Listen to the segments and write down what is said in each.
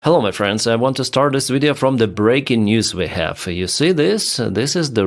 Hello my friends, I want to start this video from the breaking news we have. You see this? This is the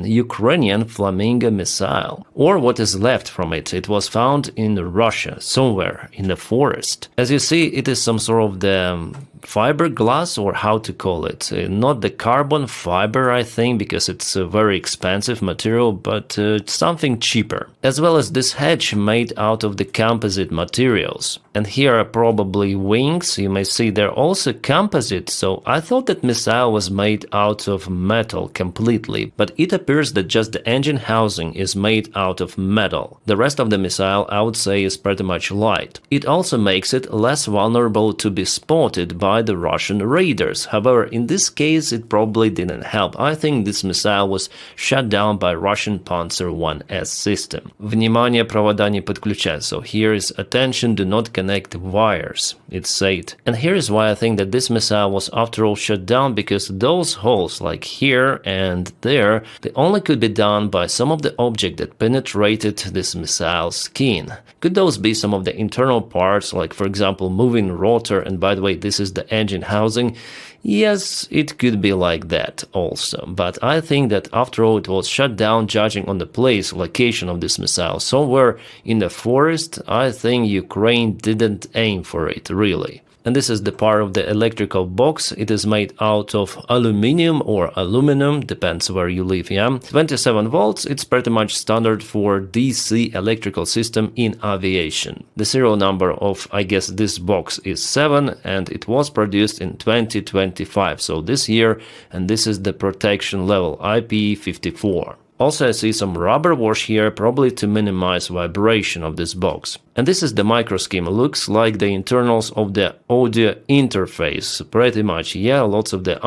Ukrainian Flamingo missile, or what is left from it. It was found in Russia, somewhere in the forest. As you see, it is some sort of the fiberglass, or how to call it. Not the carbon fiber, I think, because it's a very expensive material, but something cheaper. As well as this hatch made out of the composite materials. And here are probably wings. You may see they're also composite, so I thought that missile was made out of metal completely, but it appears that just the engine housing is made out of metal. The rest of the missile, I would say, is pretty much light. It also makes it less vulnerable to be spotted by the Russian raiders. However, in this case, it probably didn't help. I think this missile was shot down by Russian Panzer 1S system. Внимание, провода не подключать. So here is attention, do not connect wires, it's said. And here is why I think that this missile was after all shut down, because those holes like here and there, they only could be done by some of the object that penetrated this missile's skin. Could those be some of the internal parts, like for example moving rotor, and by the way this is the engine housing? Yes, it could be like that also, but I think that after all it was shut down judging on the place, location of this missile, somewhere in the forest. I think Ukraine didn't aim for it, really. And this is the part of the electrical box. It is made out of aluminum or aluminum, depends where you live, yeah. 27 volts, it's pretty much standard for DC electrical system in aviation. The serial number of, I guess, this box is 7, and it was produced in 2025, so this year, and this is the protection level, IP54. Also, I see some rubber wash here, probably to minimize vibration of this box. And this is the microscheme. Looks like the internals of the audio interface, pretty much. Yeah, lots of the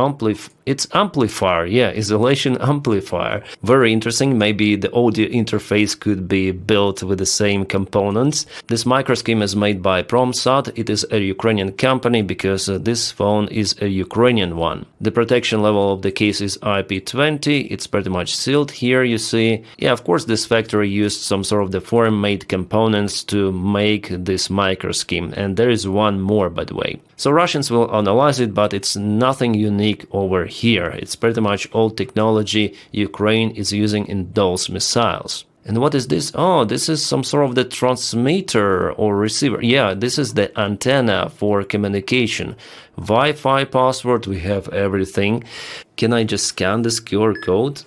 it's amplifier, yeah, isolation amplifier. Very interesting. Maybe the audio interface could be built with the same components. This microscheme is made by Promsat. It is a Ukrainian company because this phone is a Ukrainian one. The protection level of the case is IP20. It's pretty much sealed here, you see. Yeah, of course, this factory used some sort of the foreign-made components to make this microscheme, and there is one more, by the way. So Russians will analyze it, but it's nothing unique over here. It's pretty much old technology Ukraine is using in those missiles. And what is this? Oh, this is some sort of the transmitter or receiver. Yeah, this is the antenna for communication. Wi-Fi password, we have everything. Can I just scan this QR code?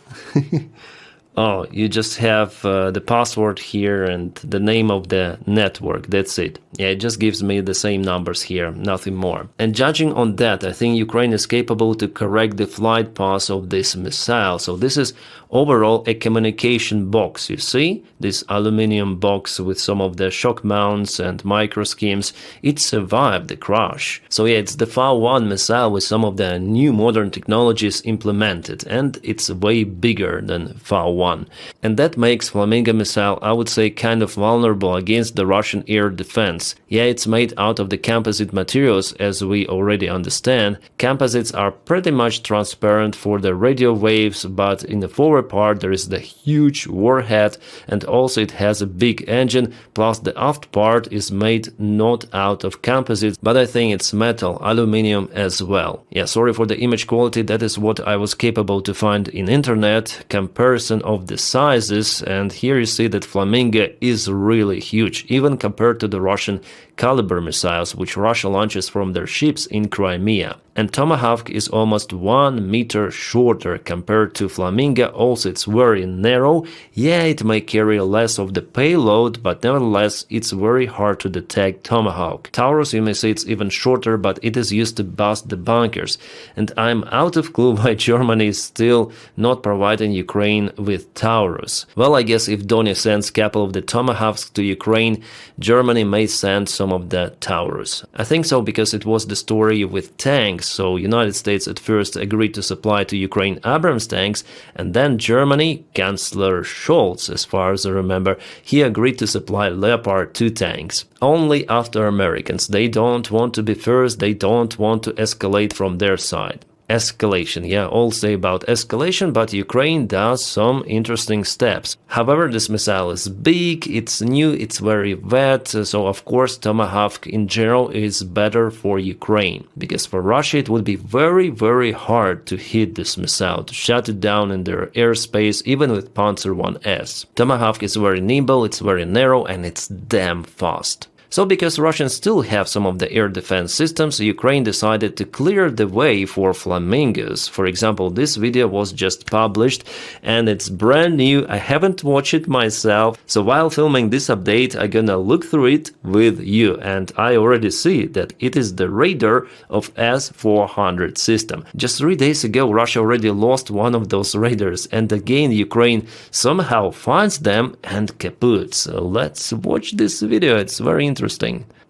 Oh, you just have the password here and the name of the network, that's it. Yeah, it just gives me the same numbers here, nothing more. And judging on that, I think Ukraine is capable to correct the flight path of this missile. So this is overall a communication box, you see? This aluminum box with some of the shock mounts and micro schemes, it survived the crash. So yeah, it's the FAL-1 missile with some of the new modern technologies implemented, and it's way bigger than FAL-1. And that makes Flamingo missile, I would say, kind of vulnerable against the Russian air defense. Yeah, it's made out of the composite materials, as we already understand. Composites are pretty much transparent for the radio waves, but in the forward part there is the huge warhead, and also it has a big engine, plus the aft part is made not out of composites, but I think it's metal, aluminum as well. Yeah, sorry for the image quality, that is what I was capable to find in internet, comparison of the sizes, and here you see that Flamingo is really huge, even compared to the Russian Caliber missiles, which Russia launches from their ships in Crimea. And Tomahawk is almost 1 meter shorter compared to Flamingo, also it's very narrow. Yeah, it may carry less of the payload, but nevertheless it's very hard to detect Tomahawk. Taurus, you may say it's even shorter, but it is used to bust the bunkers. And I'm out of clue why Germany is still not providing Ukraine with Taurus. Well, I guess if Donny sends a couple of the Tomahawks to Ukraine, Germany may send some of the Taurus. I think so, because it was the story with tanks. So United States at first agreed to supply to Ukraine Abrams tanks, and then Germany, Chancellor Scholz, as far as I remember, he agreed to supply Leopard 2 tanks. Only after Americans. They don't want to be first, they don't want to escalate from their side. escalation. Yeah, all say about escalation, but Ukraine does some interesting steps. However, this missile is big, it's new, it's very wet, so of course Tomahawk in general is better for Ukraine, because for Russia it would be very, very hard to hit this missile, to shut it down in their airspace, even with Panzer 1S. Tomahawk is very nimble, it's very narrow, and it's damn fast. So because Russians still have some of the air defense systems, Ukraine decided to clear the way for Flamingos. For example, this video was just published and it's brand new. I haven't watched it myself, so while filming this update I'm gonna look through it with you, and I already see that it is the radar of S-400 system. Just 3 days ago Russia already lost one of those radars, and again Ukraine somehow finds them and kaput. So let's watch this video, it's very interesting.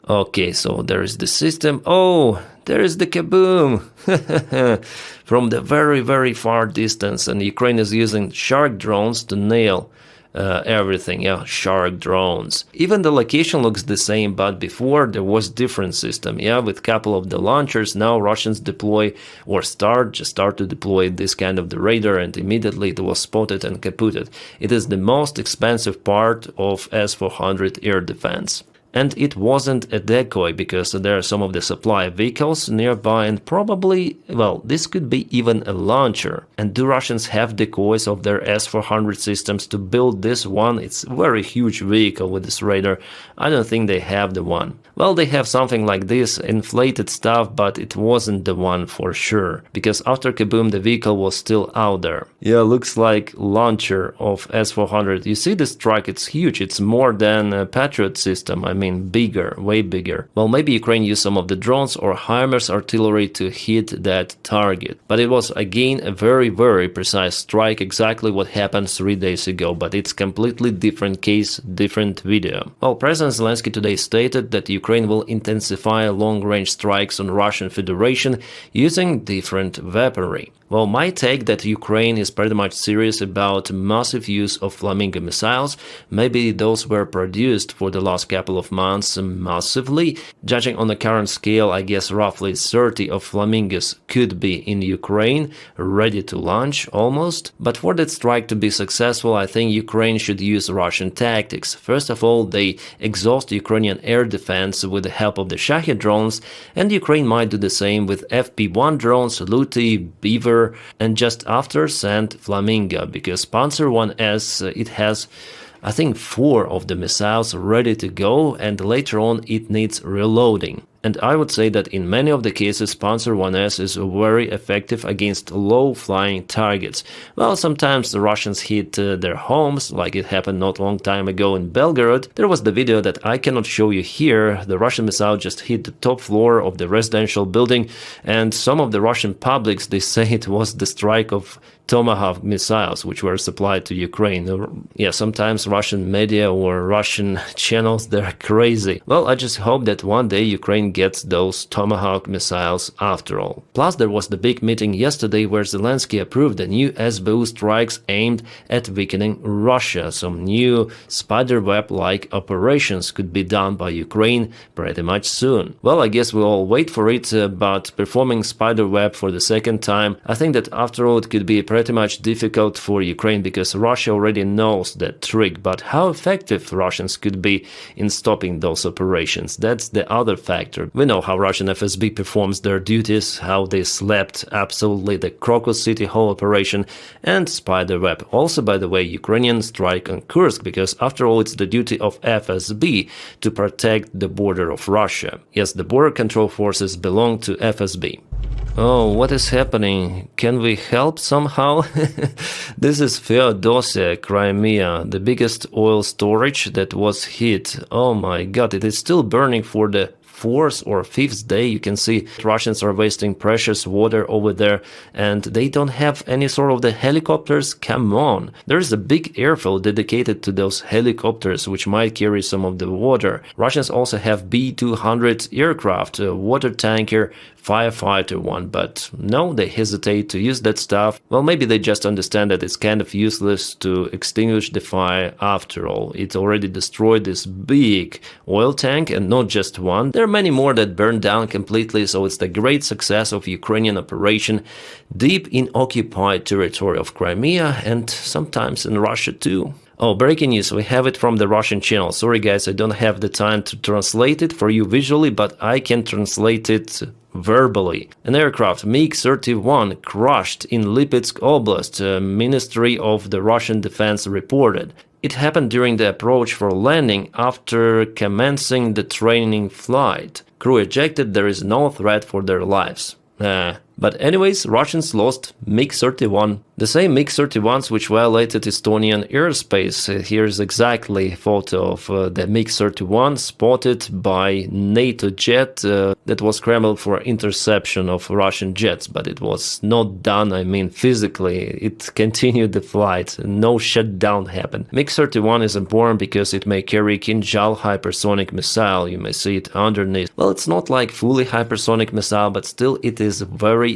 Okay, so there is the system. Oh, there is the kaboom! From the very, very far distance, and Ukraine is using shark drones to nail everything. Yeah, shark drones. Even the location looks the same, but before there was different system. Yeah, with couple of the launchers. Now Russians deploy or start to deploy this kind of the radar, and immediately it was spotted and kaputted. It is the most expensive part of S-400 air defense. And it wasn't a decoy, because there are some of the supply vehicles nearby, and probably, well, this could be even a launcher. And do Russians have decoys of their S-400 systems to build this one? It's a very huge vehicle with this radar. I don't think they have the one. Well, they have something like this, inflated stuff, but it wasn't the one for sure, because after kaboom the vehicle was still out there. Yeah, looks like launcher of S-400. You see this truck, it's huge, it's more than a Patriot system, I mean bigger, way bigger. Well, maybe Ukraine used some of the drones or HIMARS artillery to hit that target. But it was again a very, very precise strike, exactly what happened 3 days ago, but it's completely different case, different video. Well, President Zelensky today stated that Ukraine will intensify long-range strikes on Russian Federation using different weaponry. Well, my take that Ukraine is pretty much serious about massive use of Flamingo missiles. Maybe those were produced for the last couple of months massively. Judging on the current scale, I guess roughly 30 of Flamingos could be in Ukraine, ready to launch almost. But for that strike to be successful, I think Ukraine should use Russian tactics. First of all, they exhaust Ukrainian air defense with the help of the Shahed drones, and Ukraine might do the same with FP-1 drones, Luty, Beaver, and just after send Flamingo, because Panzer 1S, it has I think 4 of the missiles ready to go, and later on it needs reloading. And I would say that in many of the cases Panzer 1S is very effective against low-flying targets. Well, sometimes the Russians hit their homes, like it happened not long time ago in Belgorod. There was the video that I cannot show you here. The Russian missile just hit the top floor of the residential building, and some of the Russian publics, they say it was the strike of Tomahawk missiles, which were supplied to Ukraine. Yeah, sometimes Russian media or Russian channels, they're crazy. Well, I just hope that one day Ukraine gets those Tomahawk missiles after all. Plus, there was the big meeting yesterday where Zelensky approved the new SBU strikes aimed at weakening Russia. Some new spiderweb-like operations could be done by Ukraine pretty much soon. Well, I guess we'll all wait for it, but performing spiderweb for the second time, I think that after all it could be pretty much difficult for Ukraine, because Russia already knows that trick. But how effective Russians could be in stopping those operations, that's the other factor. We know how Russian FSB performs their duties, how they slept absolutely the Crocus City Hall operation and Spiderweb. Also, by the way, Ukrainian strike on Kursk, because after all it's the duty of FSB to protect the border of Russia. Yes, the border control forces belong to FSB. Oh, what is happening? Can we help somehow? This is Feodosia, Crimea, the biggest oil storage that was hit. Oh my god, it is still burning for the 4th or 5th day. You can see Russians are wasting precious water over there, and they don't have any sort of the helicopters. Come on, there's a big airfield dedicated to those helicopters which might carry some of the water. Russians also have B-200 aircraft, a water tanker, firefighter one, but no, they hesitate to use that stuff. Well, maybe they just understand that it's kind of useless to extinguish the fire after all. It already destroyed this big oil tank, and not just one. There are many more that burned down completely, so it's the great success of Ukrainian operation deep in occupied territory of Crimea and sometimes in Russia too. Oh, breaking news, we have it from the Russian channel. Sorry guys, I don't have the time to translate it for you visually, but I can translate it verbally. An aircraft MiG-31 crashed in Lipetsk Oblast, Ministry of the Russian Defense reported. It happened during the approach for landing after commencing the training flight. Crew ejected, there is no threat for their lives. But anyways, Russians lost MiG-31. The same MiG-31s which violated Estonian airspace. Here's exactly a photo of the MiG-31 spotted by NATO jet that was scrambled for interception of Russian jets, but it was not done, I mean physically. It continued the flight, no shutdown happened. MiG-31 is important because it may carry Kinjal hypersonic missile, you may see it underneath. Well, it's not like fully hypersonic missile, but still it is very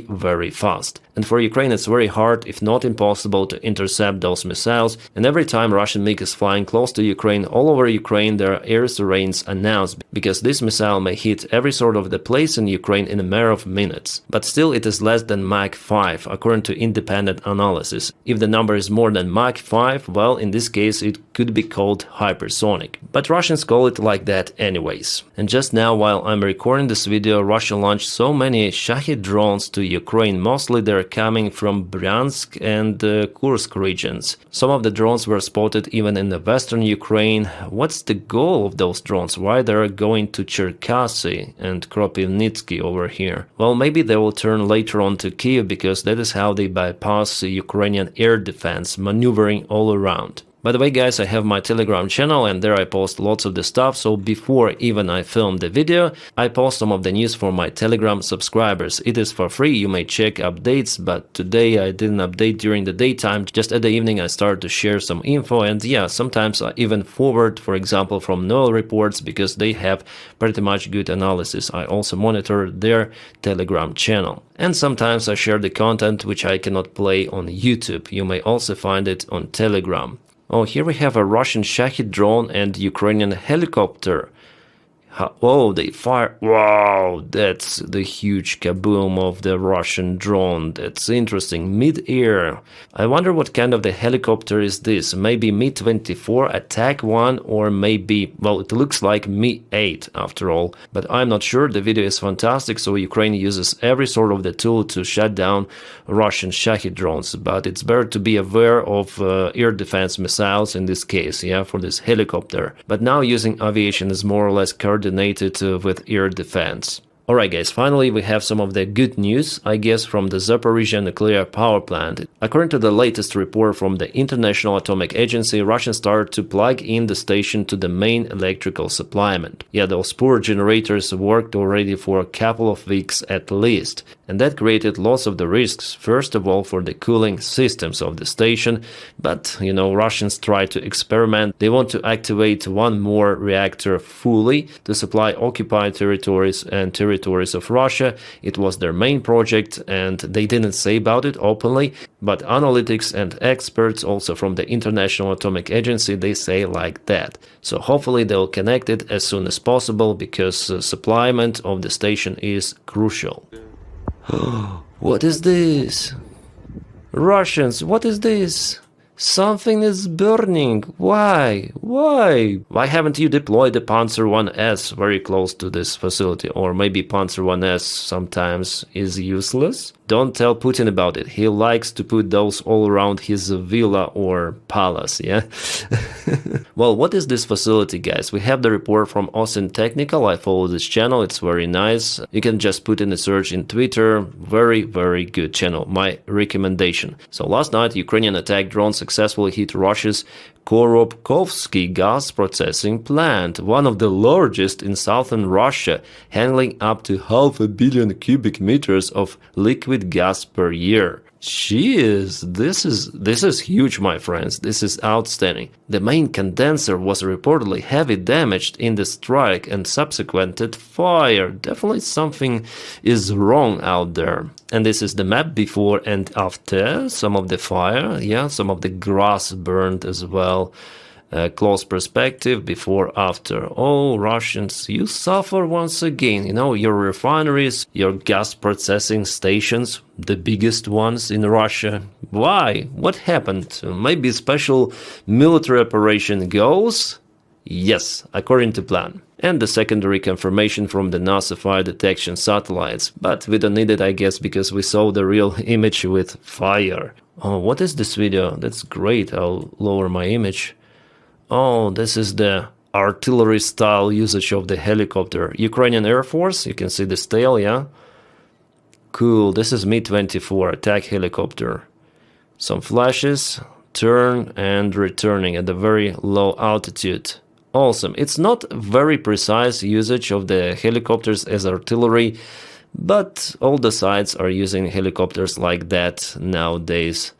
fast. And for Ukraine it's very hard, if not impossible, to intercept those missiles, and every time Russian MiG is flying close to Ukraine, all over Ukraine there are air raids announced, because this missile may hit every sort of the place in Ukraine in a matter of minutes. But still it is less than Mach 5, according to independent analysis. If the number is more than Mach 5, well, in this case it could be called hypersonic. But Russians call it like that anyways. And just now, while I'm recording this video, Russia launched so many Shahid drones to Ukraine. Mostly they're coming from Bryansk and Kursk regions. Some of the drones were spotted even in the western Ukraine. What's the goal of those drones? Why they're going to Cherkasy and Kropivnitsky over here? Well, maybe they will turn later on to Kiev, because that is how they bypass Ukrainian air defense, maneuvering all around. By the way guys, I have my Telegram channel and there I post lots of the stuff, so before even I film the video, I post some of the news for my Telegram subscribers. It is for free, you may check updates, but today I didn't update during the daytime, just at the evening I started to share some info, and yeah, sometimes I even forward, for example, from Noel reports, because they have pretty much good analysis. I also monitor their Telegram channel. And sometimes I share the content which I cannot play on YouTube. You may also find it on Telegram. Oh, here we have a Russian Shahid drone and Ukrainian helicopter. Oh, they fire. Wow, that's the huge kaboom of the Russian drone. That's interesting. Mid-air. I wonder what kind of the helicopter is this. Maybe Mi-24 Attack 1, or maybe, well, it looks like Mi-8 after all. But I'm not sure. The video is fantastic, so Ukraine uses every sort of the tool to shut down Russian Shahid drones. But it's better to be aware of air defense missiles in this case, yeah, for this helicopter. But now using aviation is more or less coordinated with air defense. Alright guys, finally we have some of the good news, I guess, from the Zaporizhia nuclear power plant. According to the latest report from the International Atomic Agency, Russians started to plug in the station to the main electrical supplyment. Yeah, those poor generators worked already for a couple of weeks at least, and that created lots of the risks, first of all for the cooling systems of the station, but you know, Russians try to experiment. They want to activate one more reactor fully to supply occupied territories and territories of Russia. It was their main project and they didn't say about it openly, but analytics and experts also from the International Atomic Agency, they say like that. So hopefully they'll connect it as soon as possible, because supplyment of the station is crucial. What is this? Russians, what is this? Something is burning. Why? Why haven't you deployed the Panzer 1S very close to this facility? Or maybe Panzer 1S sometimes is useless? Don't tell Putin about it. He likes to put those all around his villa or palace, yeah? Well, what is this facility, guys? We have the report from Austin Technical. I follow this channel. It's very nice. You can just put in a search in Twitter. Very good channel. My recommendation. So last night, Ukrainian attack drone successfully hit Russia's Korobkovsky gas processing plant, one of the largest in southern Russia, handling up to 500 million cubic meters of liquid gas per year. Jeez, this is huge, my friends. This is outstanding. The main condenser was reportedly heavily damaged in the strike and subsequent fire. Definitely something is wrong out there. And this is the map before and after some of the fire. Yeah, some of the grass burned as well. close perspective, before, after. Oh, Russians, you suffer once again. You know, your refineries, your gas processing stations, the biggest ones in Russia. Why? What happened? Maybe special military operation goes? Yes, according to plan. And the secondary confirmation from the NASA fire detection satellites. But we don't need it, I guess, because we saw the real image with fire. Oh, what is this video? That's great. I'll lower my image. Oh, this is the artillery-style usage of the helicopter. Ukrainian Air Force, you can see this tail, yeah? Cool, this is Mi-24 attack helicopter. Some flashes, turn and returning at a very low altitude. Awesome. It's not very precise usage of the helicopters as artillery, but all the sites are using helicopters like that nowadays.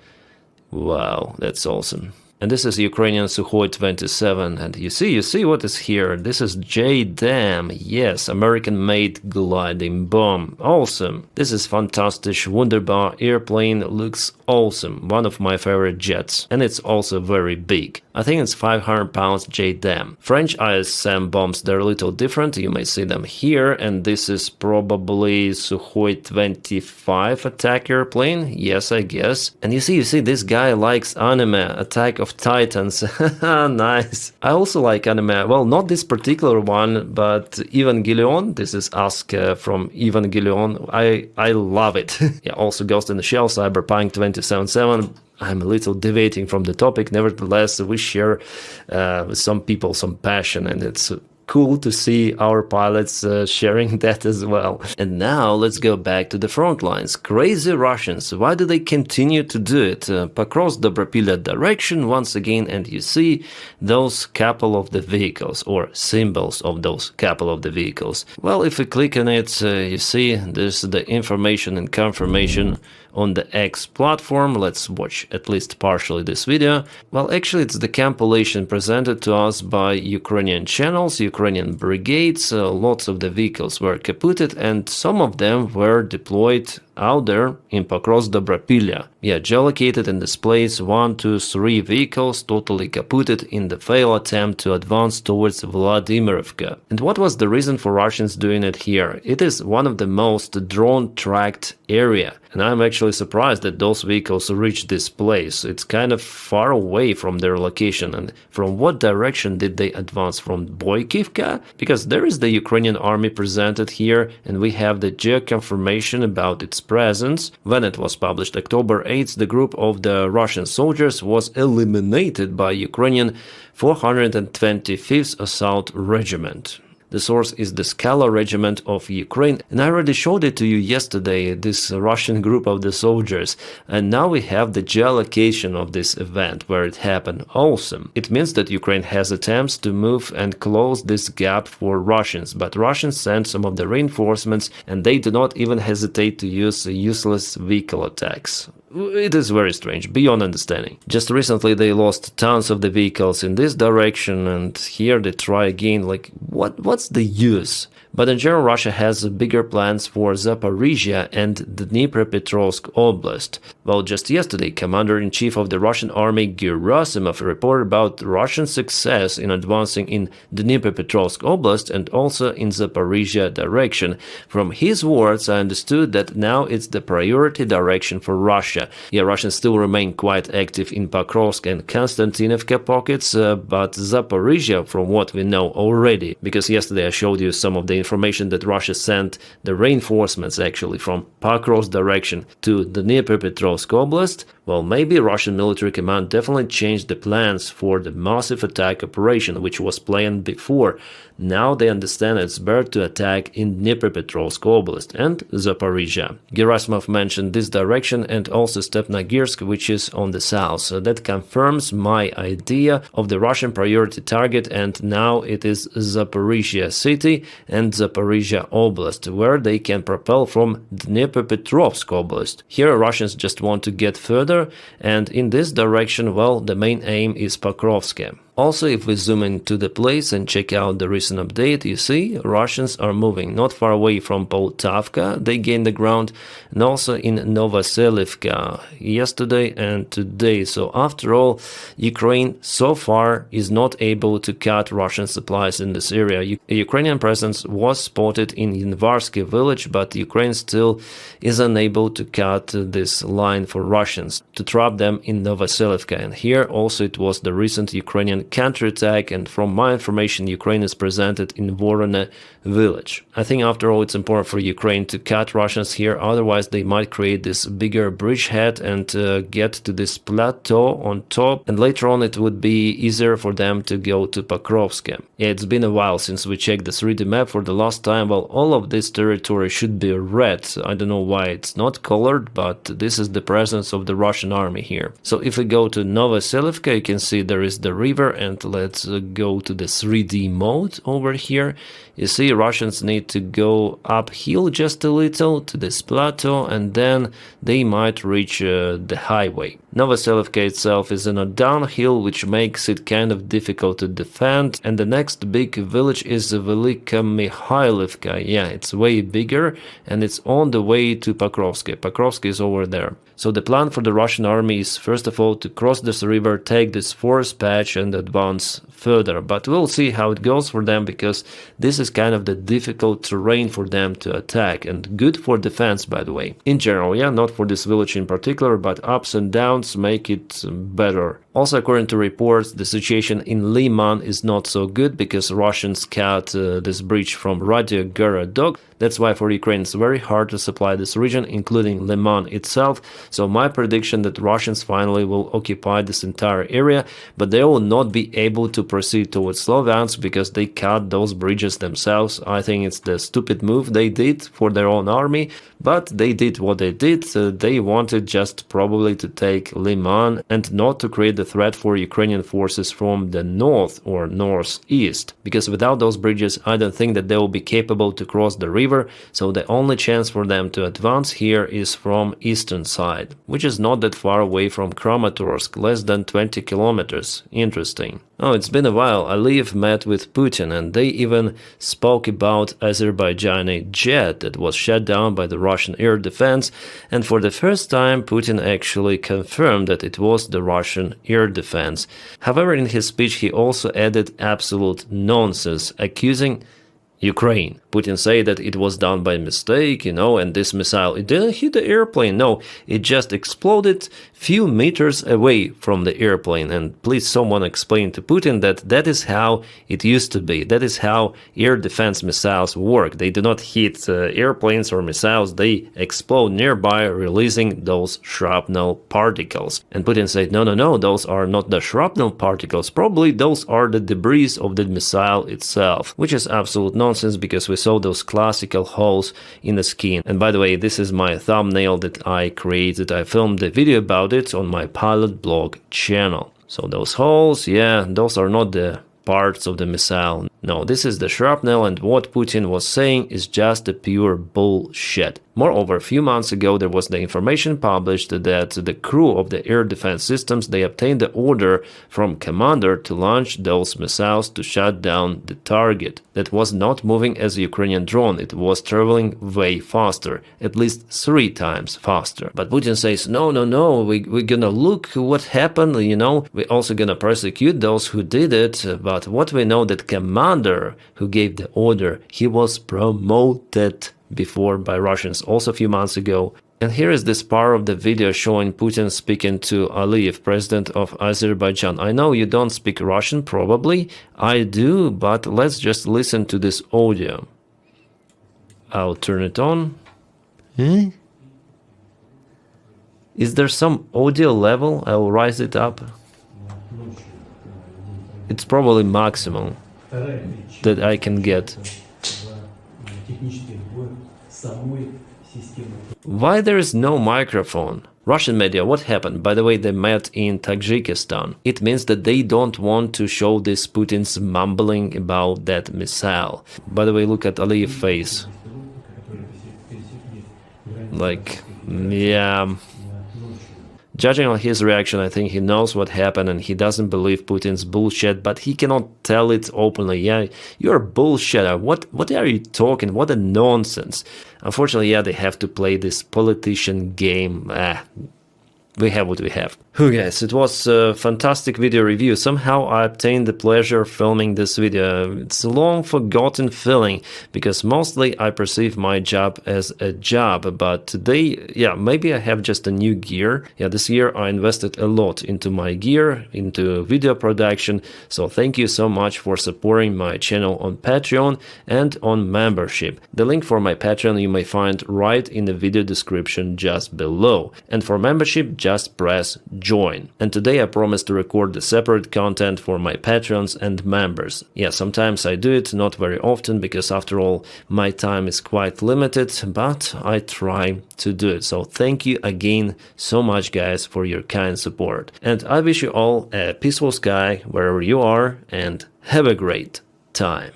Wow, that's awesome. And this is Ukrainian Sukhoi 27, and you see what is here. This is JDAM, yes, American-made gliding bomb. Awesome. This is fantastic, wunderbar airplane, looks awesome. One of my favorite jets, and it's also very big. I think it's 500 pounds JDAM. French ISM bombs, they're a little different, you may see them here, and this is probably Sukhoi 25 attack airplane, yes, I guess. And you see, this guy likes anime, Attack of Titans. Nice. I also like anime. Well, not this particular one, but Evangelion. This is Asuka from Evangelion. I love it. Yeah, also Ghost in the Shell, Cyberpunk 2077. I'm a little deviating from the topic. Nevertheless, we share with some people some passion, and it's cool to see our pilots sharing that as well. And now let's go back to the front lines. Crazy Russians, why do they continue to do it? Across the Dobropilya direction once again, and you see those couple of the vehicles, or symbols of those couple of the vehicles. Well, if we click on it, you see there's the information and confirmation on the X platform. Let's watch at least partially this video. Well, actually it's the compilation presented to us by Ukrainian channels, Ukrainian brigades. Lots of the vehicles were kaputted, and some of them were deployed out there in Dobropilya. Yeah, geolocated and displays 1, 2, 3 vehicles totally kaputted in the failed attempt to advance towards Vladimirovka. And what was the reason for Russians doing it here? It is one of the most drone-tracked area. And I'm actually surprised that those vehicles reached this place. It's kind of far away from their location. And from what direction did they advance? From Boykivka? Because there is the Ukrainian army presented here, and we have the geo-confirmation about its presence. When it was published October 8th, the group of the Russian soldiers was eliminated by Ukrainian 425th Assault Regiment. The source is the Skala Regiment of Ukraine, and I already showed it to you yesterday, this Russian group of the soldiers. And now we have the geolocation of this event, where it happened. Awesome. It means that Ukraine has attempts to move and close this gap for Russians, but Russians send some of the reinforcements, and they do not even hesitate to use useless vehicle attacks. It is very strange, beyond understanding. Just recently they lost tons of the vehicles in this direction, and here they try again, like, what's the use? But in general, Russia has bigger plans for Zaporizhia and Dnipropetrovsk Oblast. Well, just yesterday, Commander-in-Chief of the Russian Army Gerasimov reported about Russian success in advancing in Dnipropetrovsk Oblast and also in Zaporizhia direction. From his words, I understood that now it's the priority direction for Russia. Yeah, Russians still remain quite active in Pokrovsk and Konstantinovka pockets, but Zaporizhia, from what we know already, because yesterday I showed you some of the information that Russia sent the reinforcements actually from Pokrovsk direction to the Dnipropetrovsk Oblast. Well, maybe Russian military command definitely changed the plans for the massive attack operation, which was planned before. Now they understand it's better to attack in Dnipropetrovsk Oblast and Zaporizhia. Gerasimov mentioned this direction and also Stepnogorsk, which is on the south. So that confirms my idea of the Russian priority target, and now it is Zaporizhia city and Zaporizhia Oblast, where they can propel from Dnipropetrovsk Oblast. Here Russians just want to get further, and in this direction, well, the main aim is Pokrovsk. Also, if we zoom into the place and check out the recent update, you see Russians are moving not far away from Poltavka. They gained the ground, and also in Novoselivka yesterday and today. So after all, Ukraine so far is not able to cut Russian supplies in this area. A Ukrainian presence was spotted in Yanvarsky village, but Ukraine still is unable to cut this line for Russians to trap them in Novoselivka. And here also it was the recent Ukrainian counterattack, and from my information, Ukraine is presented in Vorone village. I think after all it's important for Ukraine to cut Russians here, otherwise they might create this bigger bridgehead and get to this plateau on top, and later on it would be easier for them to go to Pokrovsk. Yeah, it's been a while since we checked the 3D map for the last time. Well, all of this territory should be red. I don't know why it's not colored, but this is the presence of the Russian army here. So if we go to Novoselivka, you can see there is the river, and let's go to the 3D mode over here. You see Russians need to go uphill just a little to this plateau, and then they might reach the highway. Novoselivka itself is in a downhill, which makes it kind of difficult to defend, and the next big village is Velika Mikhailivka. Yeah, it's way bigger, and it's on the way to Pokrovsk. Pokrovsk is over there. So the plan for the Russian army is first of all to cross this river, take this forest patch and advance further. But we'll see how it goes for them, because this is kind of the difficult terrain for them to attack, and good for defense, by the way. In general, yeah, not for this village in particular, but ups and downs make it better. Also, according to reports, the situation in Liman is not so good, because Russians cut this bridge from Ruzzia Gorodok. That's why for Ukraine it's very hard to supply this region, including Liman itself. So my prediction that Russians finally will occupy this entire area, but they will not be able to proceed towards Sloviansk because they cut those bridges themselves. I think it's the stupid move they did for their own army, but they did what they did. They wanted just probably to take Liman and not to create the threat for Ukrainian forces from the north or northeast, because without those bridges I don't think that they will be capable to cross the river. So the only chance for them to advance here is from eastern side, which is not that far away from Kramatorsk, less than 20 kilometers. Interesting. Oh, it's been a while. Aliyev met with Putin, and they even spoke about Azerbaijani jet that was shot down by the Russian air defense, and for the first time Putin actually confirmed that it was the Russian air defense. However, in his speech he also added absolute nonsense, accusing Ukraine. Putin said that it was done by mistake, and this missile, it didn't hit the airplane. No, it just exploded few meters away from the airplane. And please someone explain to Putin that that is how it used to be. That is how air defense missiles work. They do not hit airplanes or missiles. They explode nearby, releasing those shrapnel particles. And Putin said, no, those are not the shrapnel particles. Probably those are the debris of the missile itself, which is absolute nonsense, because we saw those classical holes in the skin. And by the way, this is my thumbnail that I created. I filmed a video about it on my pilot blog channel. So those holes, yeah, those are not the parts of the missile. No, this is the shrapnel, and what Putin was saying is just a pure bullshit. Moreover, a few months ago there was the information published that the crew of the air defense systems, they obtained the order from commander to launch those missiles to shut down the target. That was not moving as a Ukrainian drone, it was traveling way faster, at least 3 times faster. But Putin says, no, we're gonna look what happened, we're also gonna prosecute those who did it. But what we know, that commander who gave the order, he was promoted before by Russians also a few months ago. And here is this part of the video showing Putin speaking to Aliyev, president of Azerbaijan. I know you don't speak Russian, probably. I do, but let's just listen to this audio. I'll turn it on. Is there some audio level? I will rise it up. It's probably maximum that I can get. Why there is no microphone? Russian media, what happened? By the way, they met in Tajikistan. It means that they don't want to show this Putin's mumbling about that missile. By the way, look at Aliyev's face. Like, yeah. Judging on his reaction, I think he knows what happened and he doesn't believe Putin's bullshit, but he cannot tell it openly. Yeah, you're a bullshitter. What are you talking? What a nonsense. Unfortunately, yeah, they have to play this politician game. We have what we have. Okay, guys, it was a fantastic video review. Somehow I obtained the pleasure of filming this video. It's a long forgotten feeling because mostly I perceive my job as a job, but today, yeah, maybe I have just a new gear. Yeah, this year I invested a lot into my gear, into video production, so thank you so much for supporting my channel on Patreon and on membership. The link for my Patreon you may find right in the video description just below. And for membership, just press join. And today I promise to record the separate content for my patrons and members. Yeah, sometimes I do it, not very often, because after all my time is quite limited, but I try to do it. So thank you again so much, guys, for your kind support. And I wish you all a peaceful sky wherever you are, and have a great time.